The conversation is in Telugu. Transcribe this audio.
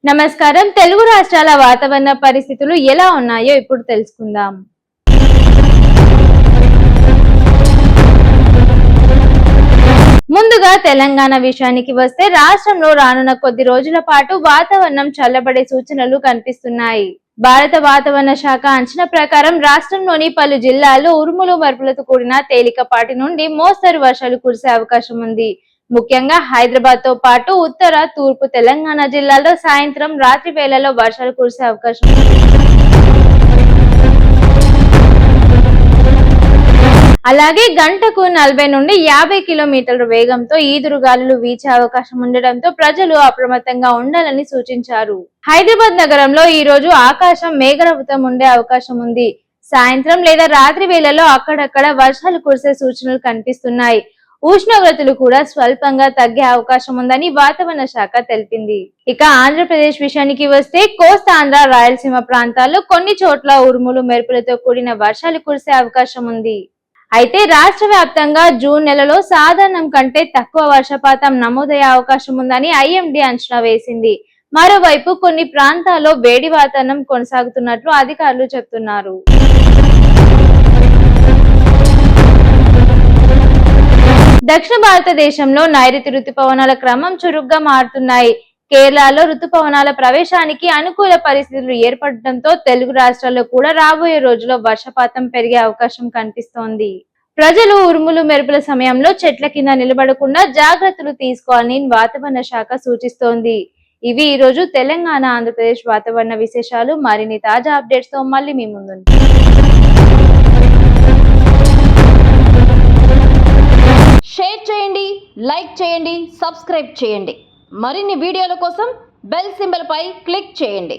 నమస్కారం. తెలుగు రాష్ట్రాల వాతావరణ పరిస్థితులు ఎలా ఉన్నాయో ఇప్పుడు తెలుసుకుందాం. ముందుగా తెలంగాణ విషయానికి వస్తే రాష్ట్రంలో రానున్న కొద్ది రోజుల పాటు వాతావరణం చల్లబడే సూచనలు కనిపిస్తున్నాయి. భారత వాతావరణ శాఖ అంచనా ప్రకారం రాష్ట్రంలోని పలు జిల్లాల్లో ఉరుములు మెరుపులతో కూడిన తేలికపాటి నుండి మోస్తరు వర్షాలు కురిసే అవకాశం ఉంది. ముఖ్యంగా హైదరాబాద్ తో పాటు ఉత్తర, తూర్పు తెలంగాణ జిల్లాల్లో సాయంత్రం, రాత్రి వేళల్లో వర్షాలు కురిసే అవకాశం ఉంది. అలాగే గంటకు 40 నుండి 50 కిలోమీటర్ల వేగంతో ఈదురుగాలులు వీచే అవకాశం ఉండడంతో ప్రజలు అప్రమత్తంగా ఉండాలని సూచించారు. హైదరాబాద్ నగరంలో ఈ రోజు ఆకాశం మేఘావృతం ఉండే అవకాశం ఉంది. సాయంత్రం లేదా రాత్రి వేళల్లో అక్కడక్కడ వర్షాలు కురిసే సూచనలు కనిపిస్తున్నాయి. ఉష్ణోగ్రతలు కూడా స్వల్పంగా తగ్గే అవకాశం ఉందని వాతావరణ శాఖ తెలిపింది. ఇక ఆంధ్రప్రదేశ్ విషయానికి వస్తే కోస్తాంధ్ర, రాయలసీమ ప్రాంతాల్లో కొన్ని చోట్ల ఉరుములు మెరుపులతో కూడిన వర్షాలు కురిసే అవకాశం ఉంది. అయితే రాష్ట్ర వ్యాప్తంగా జూన్ నెలలో సాధారణం కంటే తక్కువ వర్షపాతం నమోదయ్యే అవకాశం ఉందని ఐఎండీ అంచనా వేసింది. మరోవైపు కొన్ని ప్రాంతాల్లో వేడి వాతావరణం కొనసాగుతున్నట్లు అధికారులు చెబుతున్నారు. దక్షిణ భారతదేశంలో నైరుతి రుతుపవనాల క్రమం చురుగ్గా మారుతున్నాయి. కేరళలో రుతుపవనాల ప్రవేశానికి అనుకూల పరిస్థితులు ఏర్పడటంతో తెలుగు రాష్ట్రాల్లో కూడా రాబోయే రోజుల్లో వర్షపాతం పెరిగే అవకాశం కనిపిస్తోంది. ప్రజలు ఉరుములు మెరుపుల సమయంలో చెట్ల కింద నిలబడకుండా జాగ్రత్తలు తీసుకోవాలని వాతావరణ శాఖ సూచిస్తోంది. ఇవి ఈ రోజు తెలంగాణ, ఆంధ్రప్రదేశ్ వాతావరణ విశేషాలు. మరిన్ని తాజా అప్డేట్స్ తో మళ్ళీ మీ ముందు. షేర్ చేయండి, లైక్ చేయండి, సబ్స్క్రైబ్ చేయండి. మరిన్ని వీడియోల కోసం బెల్ సింబల్ పై క్లిక్ చేయండి.